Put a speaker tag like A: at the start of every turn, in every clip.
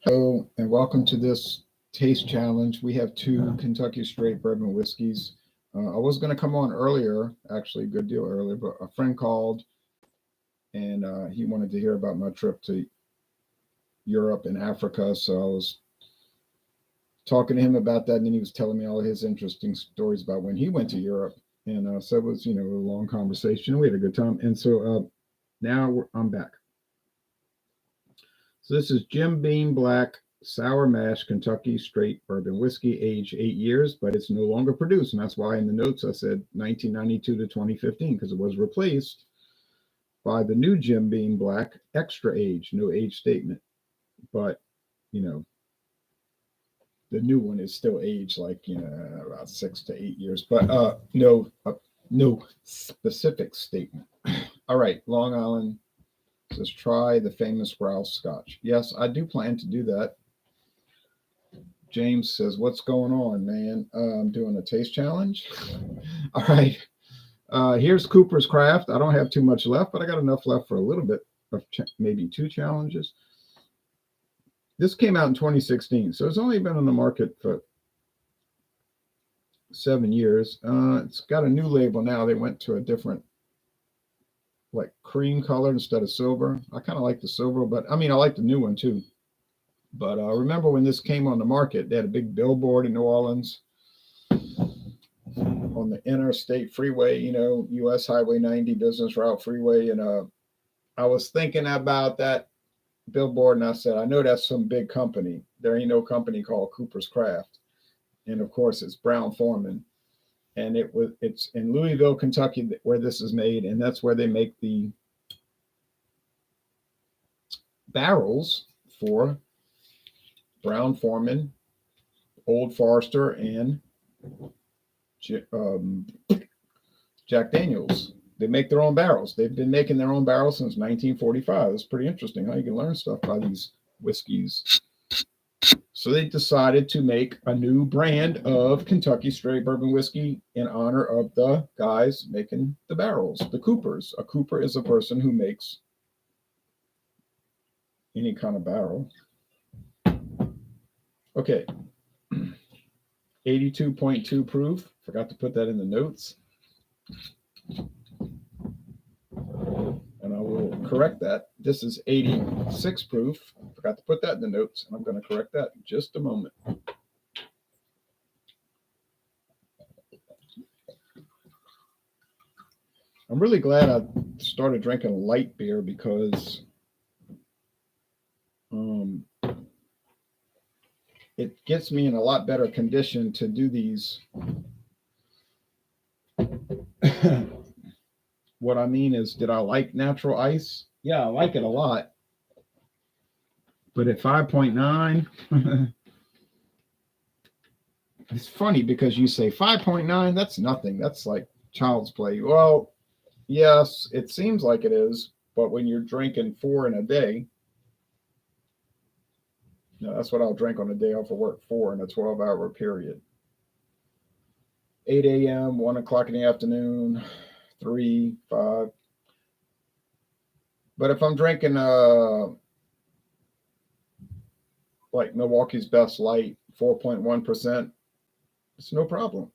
A: Hello, and welcome to this taste challenge. We have two Kentucky straight bourbon whiskeys. I was going to come on earlier, actually, a good deal earlier, but a friend called and he wanted to hear about my trip to Europe and Africa. So I was talking to him about that, and then he was telling me all his interesting stories about when he went to Europe. And so it was, a long conversation. We had a good time. And so now I'm back. So this is Jim Beam Black Sour Mash Kentucky Straight Bourbon Whiskey, aged 8 years, but it's no longer produced. And that's why in the notes I said 1992 to 2015, because it was replaced by the new Jim Beam Black Extra Age, no age statement. But, you know, the new one is still aged like, about 6 to 8 years, but no specific statement. All right, Long Island says try the famous grouse scotch. Yes, I do plan to do that. James says, what's going on, man? I'm doing a taste challenge. All right. Here's Cooper's Craft. I don't have too much left, but I got enough left for a little bit of maybe two challenges. This came out in 2016, so it's only been on the market for 7 years. It's got a new label now. They went to a different, like cream color instead of silver. I kind of like the silver, but I like the new one too. But remember when this came on the market, they had a big billboard in New Orleans on the interstate freeway, US Highway 90 Business Route Freeway. And I was thinking about that billboard and I said, I know that's some big company. There ain't no company called Cooper's Craft. And of course, it's Brown-Forman. And it's in Louisville, Kentucky, where this is made, and that's where they make the barrels for Brown-Forman, Old Forester, and Jack Daniels. They make their own barrels. They've been making their own barrels since 1945. It's pretty interesting how you can learn stuff by these whiskeys. So they decided to make a new brand of Kentucky straight bourbon whiskey in honor of the guys making the barrels, the Coopers. A Cooper is a person who makes any kind of barrel. Okay. 82.2 proof. Forgot to put that in the notes. And I will correct that. This is 86 proof. Forgot to put that in the notes, and I'm going to correct that in just a moment. I'm really glad I started drinking light beer because it gets me in a lot better condition to do these. What I mean is, did I like natural ice? Yeah, I like it a lot. But at 5.9, it's funny because you say 5.9, that's nothing. That's like child's play. Well, yes, it seems like it is. But when you're drinking 4 in a day, that's what I'll drink on a day off of work, 4 in a 12-hour period. 8 a.m., 1 o'clock in the afternoon, 3, 5. But if I'm drinking like Milwaukee's Best Light, 4.1%, it's no problem.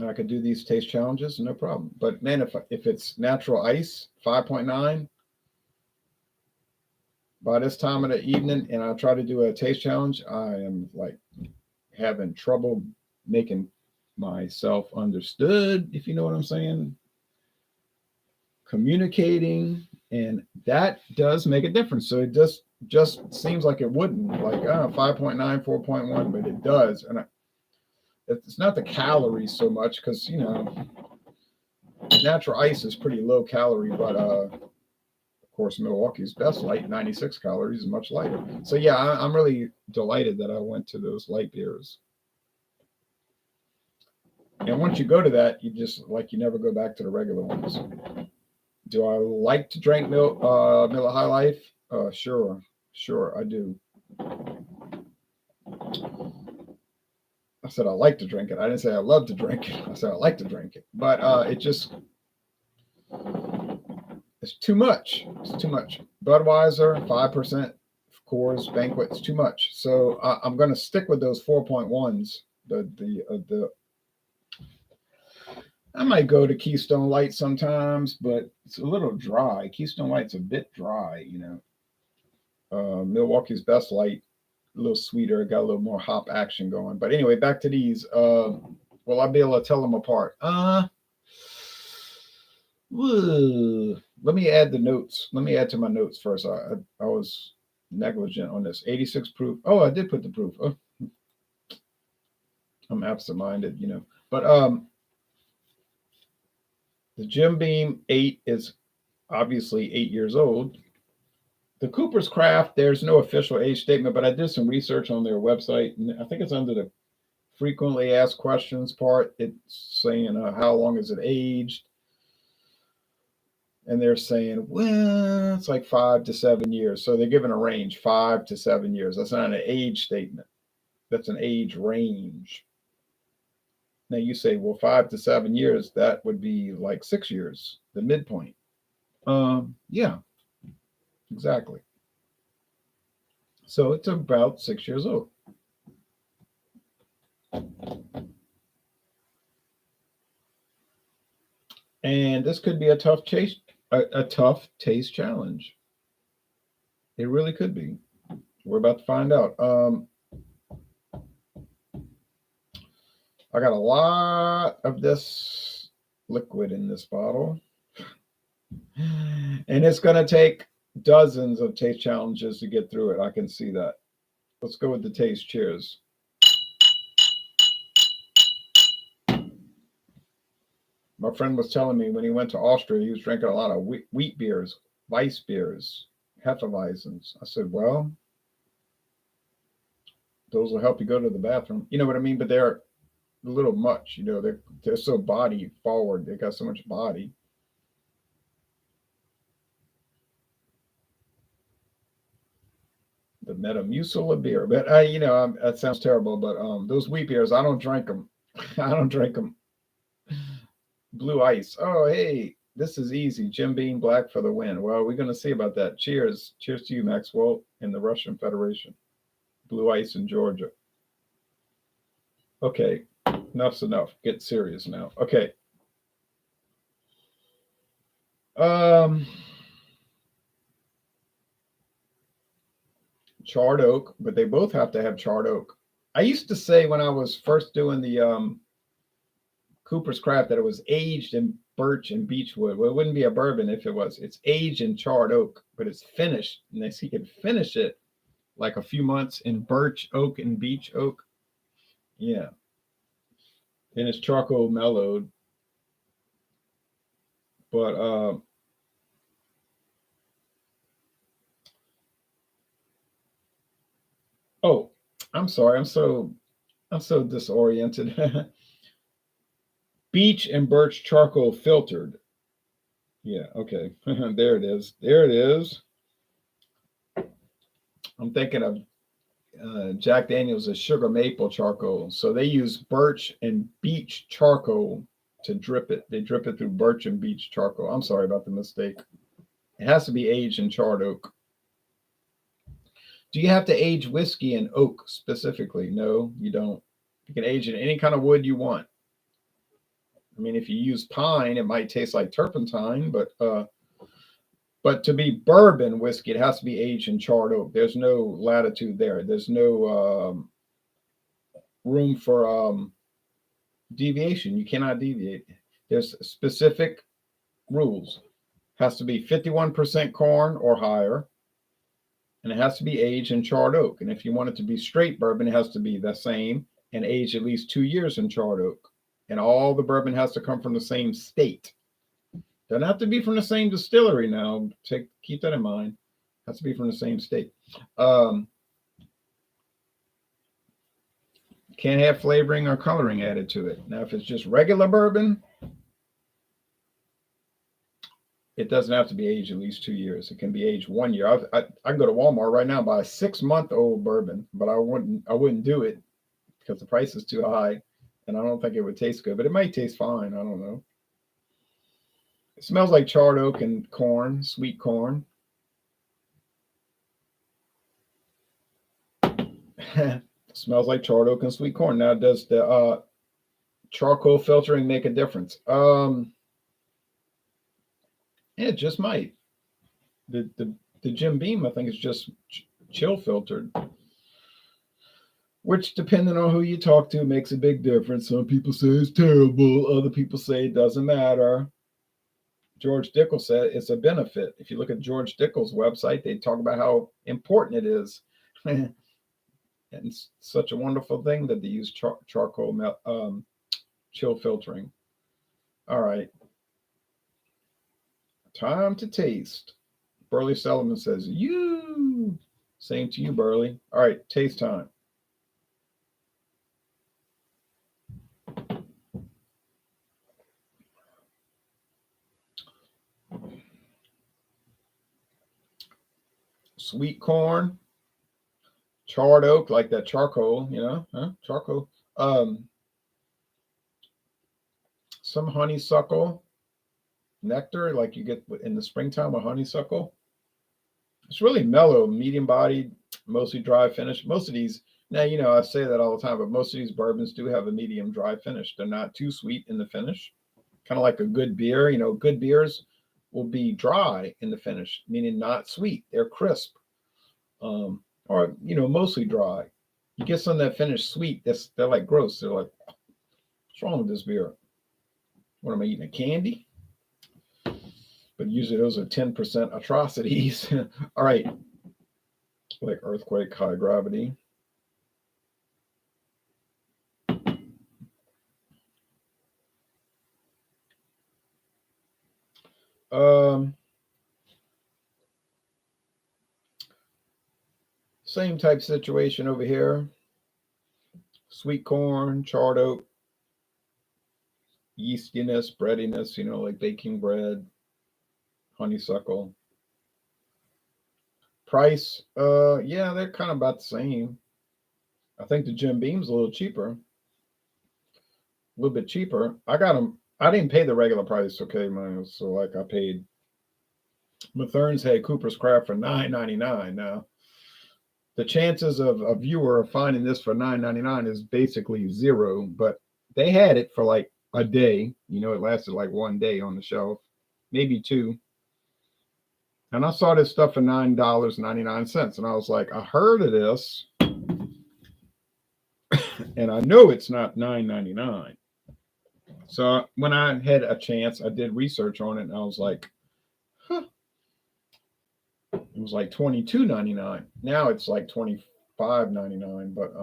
A: I could do these taste challenges, no problem. But man, if it's natural ice, 5.9, by this time of the evening, and I try to do a taste challenge, I am like having trouble making myself understood, if you know what I'm saying. Communicating, and that does make a difference. So it just seems like it wouldn't, like 5.9, 4.1, but it does. And it's not the calories so much because natural ice is pretty low calorie, but of course Milwaukee's Best Light, 96 calories, is much lighter. So yeah, I'm really delighted that I went to those light beers. And once you go to that, you just you never go back to the regular ones. Do I like to drink Miller High Life? Sure, I do. I said I like to drink it. I didn't say I love to drink it. I said I like to drink it. But it's too much. It's too much. Budweiser, 5%. Of Coors Banquet is too much. So I'm going to stick with those 4.1s. The I might go to Keystone Light sometimes, but it's a little dry. Keystone Light's a bit dry, you know. Milwaukee's Best Light, a little sweeter, got a little more hop action going. But anyway, back to these. Will I be able to tell them apart? Let me add the notes. Let me add to my notes first. I was negligent on this. 86 proof. Oh, I did put the proof. Oh, I'm absent-minded, you know. But the Jim Beam 8 is obviously 8 years old. The Cooper's Craft, there's no official age statement, but I did some research on their website, and I think it's under the frequently asked questions part. It's saying how long is it aged? And they're saying, well, it's like 5 to 7 years. So they're giving a range, 5 to 7 years. That's not an age statement. That's an age range. Now you say, well, 5 to 7 years, that would be like 6 years, the midpoint. Yeah, exactly. So it's about 6 years old. And this could be a tough taste challenge. It really could be. We're about to find out. I got a lot of this liquid in this bottle. And it's going to take dozens of taste challenges to get through it. I can see that. Let's go with the taste. Cheers. My friend was telling me when he went to Austria, he was drinking a lot of wheat beers, Weiss beers, Hefeweizens. I said, well, those will help you go to the bathroom. You know what I mean? But they're a little much. You know, they're so body forward. They got so much body. The Metamucil of beer. But, that sounds terrible. But those wheat beers, I don't drink them. I don't drink them. Blue Ice. Oh, hey, this is easy. Jim Beam Black for the win. Well, we're going to see about that. Cheers. Cheers to you, Maxwell, in the Russian Federation. Blue Ice in Georgia. Okay, enough's enough. Get serious now. Okay. Charred oak, but they both have to have charred oak. I used to say when I was first doing the Cooper's Craft that it was aged in birch and beech wood. Well, it wouldn't be a bourbon if it was. It's aged in charred oak, but it's finished. And they can finish it like a few months in birch oak and beech oak. Yeah. And it's charcoal mellowed. But oh, I'm sorry. I'm so disoriented. Beech and birch charcoal filtered. Yeah, okay. There it is. There it is. I'm thinking of Jack Daniels' sugar maple charcoal. So they use birch and beech charcoal to drip it. They drip it through birch and beech charcoal. I'm sorry about the mistake. It has to be aged in charred oak. Do you have to age whiskey in oak specifically? No, you don't. You can age it in any kind of wood you want. I mean, if you use pine, it might taste like turpentine, but to be bourbon whiskey, it has to be aged in charred oak. There's no latitude there. There's no room for deviation. You cannot deviate. There's specific rules. It has to be 51% corn or higher, and it has to be aged in charred oak. And if you want it to be straight bourbon, it has to be the same and aged at least 2 years in charred oak. And all the bourbon has to come from the same state. Doesn't have to be from the same distillery now. Keep that in mind. Has to be from the same state. Can't have flavoring or coloring added to it. Now, if it's just regular bourbon, it doesn't have to be aged at least 2 years. It can be aged 1 year. I can go to Walmart right now and buy a 6-month-old bourbon, but I wouldn't do it because the price is too high, and I don't think it would taste good. But it might taste fine. I don't know. It smells like charred oak and corn, sweet corn. Smells like charred oak and sweet corn. Now, does the charcoal filtering make a difference? It just might. The Jim Beam, I think, is just chill filtered, which, depending on who you talk to, makes a big difference. Some people say it's terrible. Other people say it doesn't matter. George Dickel said it's a benefit. If you look at George Dickel's website, they talk about how important it is. And it's such a wonderful thing that they use charcoal chill filtering. All right. Time to taste. Burley Solomon says, you. Same to you, Burley. All right, taste time. Sweet corn, charred oak, like that charcoal, charcoal. Some honeysuckle nectar, like you get in the springtime with honeysuckle. It's really mellow, medium bodied, mostly dry finish. Most of these, now, I say that all the time, but most of these bourbons do have a medium dry finish. They're not too sweet in the finish, kind of like a good beer. Good beers will be dry in the finish, meaning not sweet. They're crisp, or mostly dry. You get some that finish sweet, they're like gross. They're like, what's wrong with this beer? What am I eating? A candy? But usually those are 10% atrocities. All right, like earthquake, high gravity. Same type situation over here. Sweet corn, charred oak, yeastiness, breadiness, like baking bread, honeysuckle. Price, yeah, they're kind of about the same. I think the Jim Beam's a little cheaper. A little bit cheaper. I got them. I didn't pay the regular price, okay, man. So like I paid Mathern's had Cooper's Craft for $9.99. Now, the chances of a viewer finding this for $9.99 is basically zero, but they had it for like a day. It lasted like one day on the shelf, maybe two. And I saw this stuff for $9.99. And I was like, I heard of this. And I know it's not $9.99. So when I had a chance, I did research on it, and I was like, huh. It was like $22.99. Now it's like $25.99. But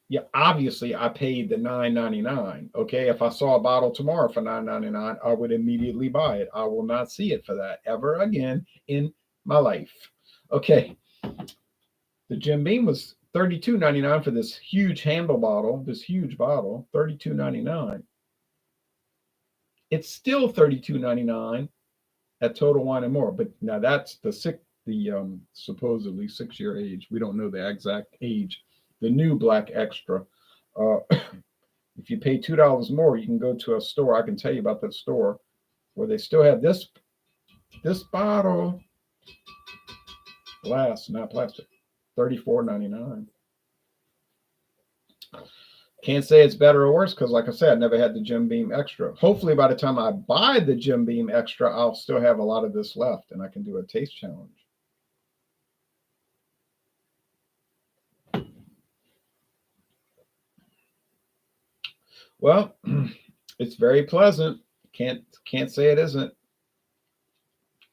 A: yeah, obviously I paid the $9.99. Okay, if I saw a bottle tomorrow for $9.99, I would immediately buy it. I will not see it for that ever again in my life. Okay, the Jim Beam was $32.99 for this huge handle bottle. This huge bottle, $32.99. It's still $32.99 at Total Wine and More. But now that's the supposedly 6-year age. We don't know the exact age. The new Black Extra. If you pay $2 more, you can go to a store. I can tell you about that store where they still have this bottle. Glass, not plastic. $34.99. Can't say it's better or worse because, like I said, I never had the Jim Beam Extra. Hopefully, by the time I buy the Jim Beam Extra, I'll still have a lot of this left, and I can do a taste challenge. Well, it's very pleasant. Can't say it isn't.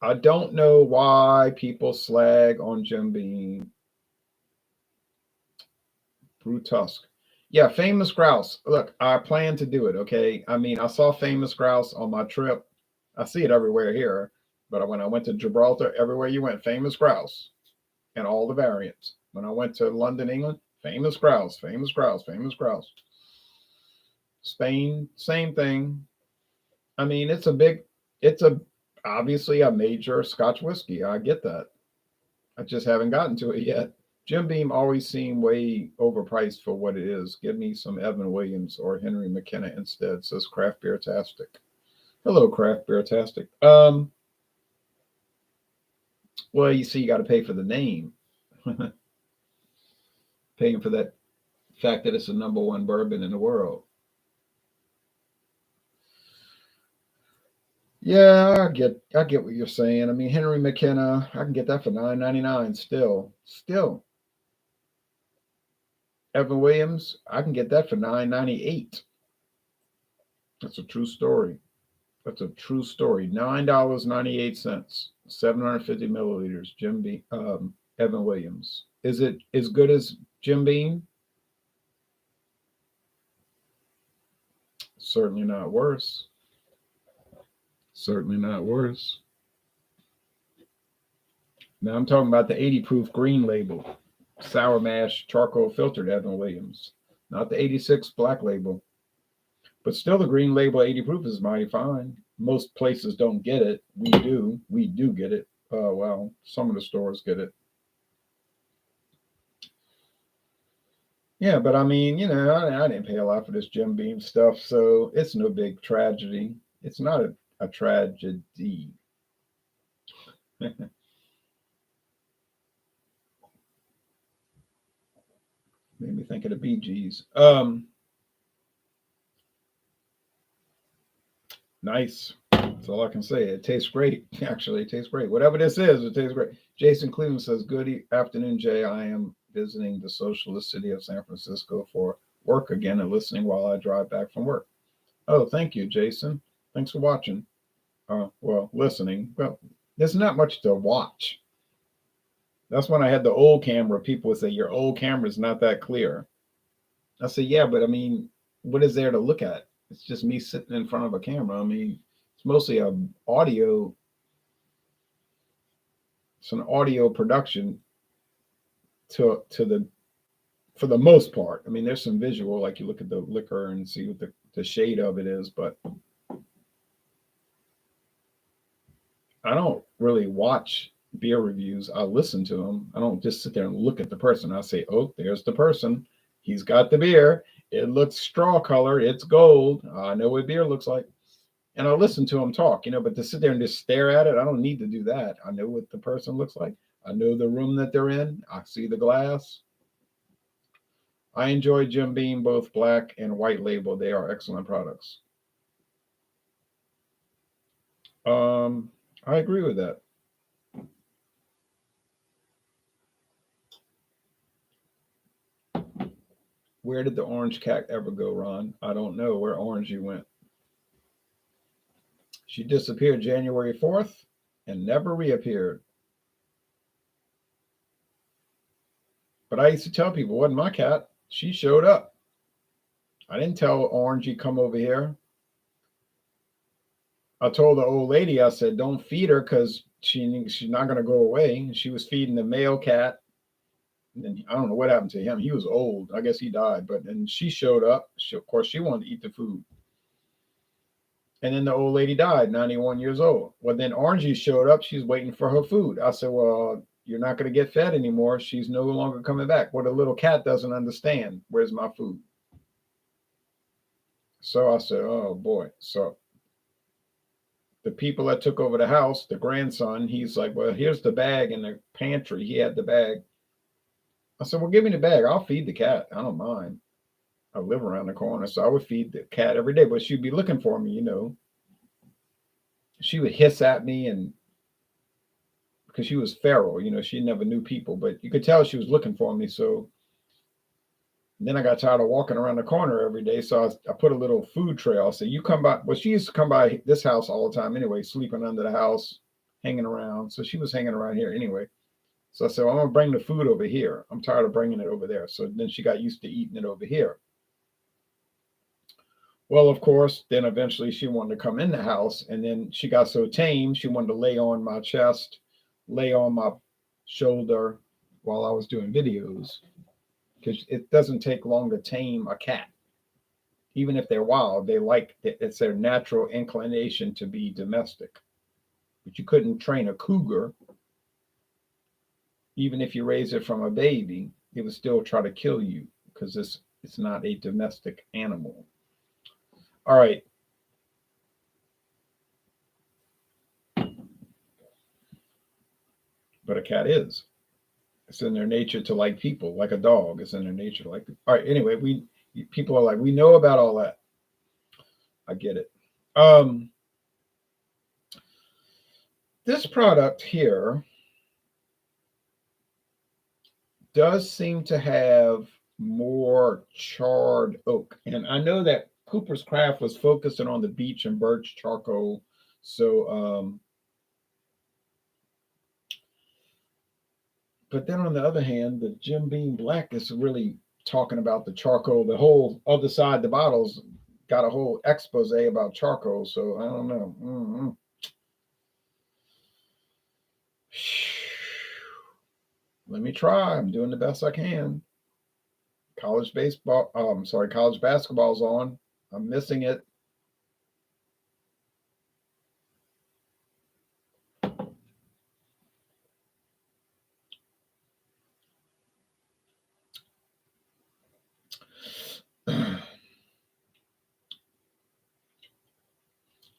A: I don't know why people slag on Jim Beam. Brutusk. Yeah, Famous Grouse. Look, I plan to do it, okay? I mean, I saw Famous Grouse on my trip. I see it everywhere here. But when I went to Gibraltar, everywhere you went, Famous Grouse. And all the variants. When I went to London, England, Famous Grouse, Famous Grouse, Famous Grouse. Spain, same thing. I mean, it's obviously a major Scotch whiskey. I get that. I just haven't gotten to it yet. Jim Beam always seemed way overpriced for what it is. Give me some Evan Williams or Henry McKenna instead, says Craft Beer Tastic. Hello, Craft Beer Tastic. Well, you see, you got to pay for the name. paying for that fact that it's the number one bourbon in the world. Yeah, I get what you're saying. I mean, Henry McKenna, I can get that for $9.99 still. Still. Evan Williams, I can get that for $9.98. That's a true story. That's a true story. $9.98, 750 milliliters. Evan Williams. Is it as good as Jim Beam? Certainly not worse. Certainly not worse. Now I'm talking about the 80 proof green label, sour mash charcoal filtered Evan Williams, not the 86 black label. But still, the green label 80 proof is mighty fine. Most places don't get it. We do. We do get it. Well, some of the stores get it. Yeah, but I mean, I didn't pay a lot for this Jim Beam stuff, so it's no big tragedy. It's not a tragedy. Made me think of the Bee Gees. Nice. That's all I can say. It tastes great. Actually, it tastes great. Whatever this is, it tastes great. Jason Cleveland says, "Good afternoon, Jay. I am visiting the socialist city of San Francisco for work again and listening while I drive back from work." Oh, thank you, Jason. Thanks for watching. Well, listening. Well, there's not much to watch. That's when I had the old camera. People would say, "Your old camera is not that clear." I say, "Yeah, but I mean, what is there to look at? It's just me sitting in front of a camera. I mean, it's mostly a audio. It's an audio production to the for the most part. I mean, there's some visual, like you look at the liquor and see what the shade of it is, but I don't really watch beer reviews. I listen to them. I don't just sit there and look at the person. I say, "Oh, there's the person. He's got the beer. It looks straw color. It's gold. I know what beer looks like." And I listen to them talk, but to sit there and just stare at it, I don't need to do that. I know what the person looks like. I know the room that they're in. I see the glass. I enjoy Jim Beam, both black and white label. They are excellent products. I agree with that. Where did the orange cat ever go, Ron? I don't know where Orangey went. She disappeared January 4th and never reappeared. But I used to tell people, it wasn't my cat. She showed up. I didn't tell Orangey, come over here. I told the old lady, I said, don't feed her because she's not going to go away. She was feeding the male cat. And I don't know what happened to him. He was old. I guess he died. But then she showed up. Of course, she wanted to eat the food. And then the old lady died, 91 years old. Well, then Orangey showed up. She's waiting for her food. I said, well, you're not going to get fed anymore. She's no longer coming back. What a little cat doesn't understand. Where's my food? So I said, oh, boy. So the people that took over the house, the grandson, he's like, well, here's the bag in the pantry. He had the bag. I said, well, give me the bag. I'll feed the cat. I don't mind. I live around the corner, so I would feed the cat every day, but she'd be looking for me, She would hiss at me, and because she was feral, she never knew people, but you could tell she was looking for me. So then I got tired of walking around the corner every day, so I put a little food trail. I said, you come by. Well, she used to come by this house all the time anyway, sleeping under the house, hanging around. So she was hanging around here anyway. So I said, well, I'm going to bring the food over here. I'm tired of bringing it over there. So then she got used to eating it over here. Well, of course, then eventually she wanted to come in the house, and then she got so tame, she wanted to lay on my chest, lay on my shoulder while I was doing videos, because it doesn't take long to tame a cat. Even if they're wild, it's their natural inclination to be domestic. But you couldn't train a cougar. Even if you raise it from a baby, it would still try to kill you because it's not a domestic animal. All right. But a cat is. It's in their nature to like people, like a dog. It's in their nature to like people. All right. Anyway, people are like, we know about all that. I get it. Um, this product here does seem to have more charred oak. And I know that Cooper's Craft was focusing on the beech and birch charcoal. So, but then on the other hand, the Jim Beam Black is really talking about the charcoal. The whole other side, the bottles got a whole expose about charcoal. So I don't know. Let me try. I'm doing the best I can. College baseball, sorry, college basketball's on. I'm missing it.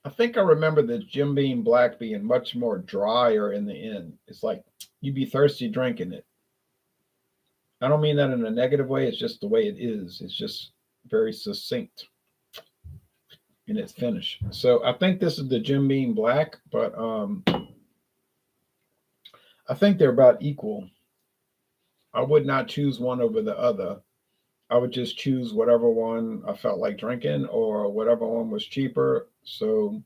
A: I think I remember the Jim Beam Black being much more drier in the end. It's like you'd be thirsty drinking it. I don't mean that in a negative way. It's just the way it is. It's just very succinct in its finish. So I think this is the Jim Beam Black, but I think they're about equal. I would not choose one over the other. I would just choose whatever one I felt like drinking or whatever one was cheaper. So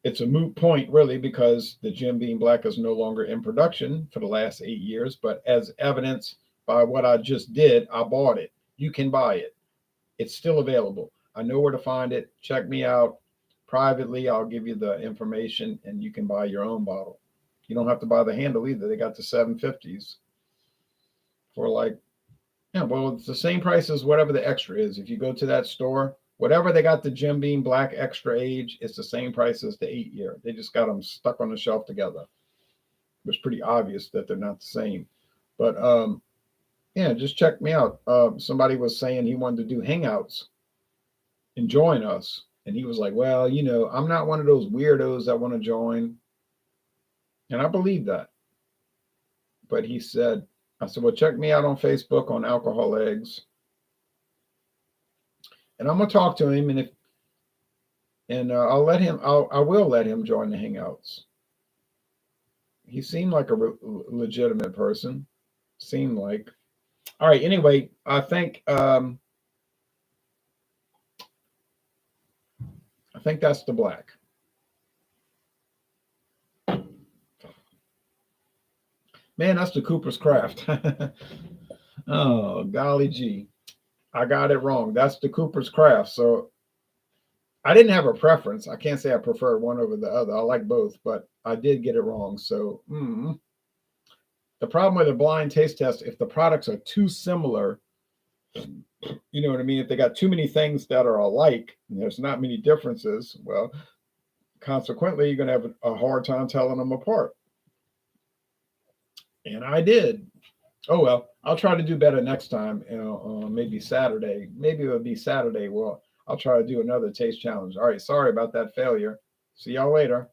A: it's a moot point, really, because the Jim Beam Black is no longer in production for the last 8 years. But as evidence by what I just did, I bought it. You can buy it, it's still available. I know where to find it. Check me out privately. I'll give you the information and you can buy your own bottle. You don't have to buy the handle either. They got the 750s for like, yeah, well, it's the same price as whatever the extra is. If you go to that store, whatever they got the Jim Beam Black extra age, it's the same price as the 8 year. They just got them stuck on the shelf together. It was pretty obvious that they're not the same. But yeah, just check me out. Somebody was saying he wanted to do hangouts and join us. And he was like, well, I'm not one of those weirdos that want to join. And I believe that. But he said, I said, well, check me out on Facebook on Alcohol Eggs. And I'm gonna talk to him, and I will let him join the hangouts. He seemed like a legitimate person. Seemed like. All right. Anyway, I think that's the black. Man, that's the Cooper's Craft. Oh, golly gee. I got it wrong. That's the Cooper's Craft. So I didn't have a preference. I can't say I prefer one over the other. I like both, but I did get it wrong. So the problem with a blind taste test, if the products are too similar, you know what I mean? If they got too many things that are alike, and there's not many differences, well, consequently, you're going to have a hard time telling them apart. And I did. Oh, well, I'll try to do better next time. Maybe Saturday. Maybe it'll be Saturday. Well, I'll try to do another taste challenge. All right. Sorry about that failure. See y'all later.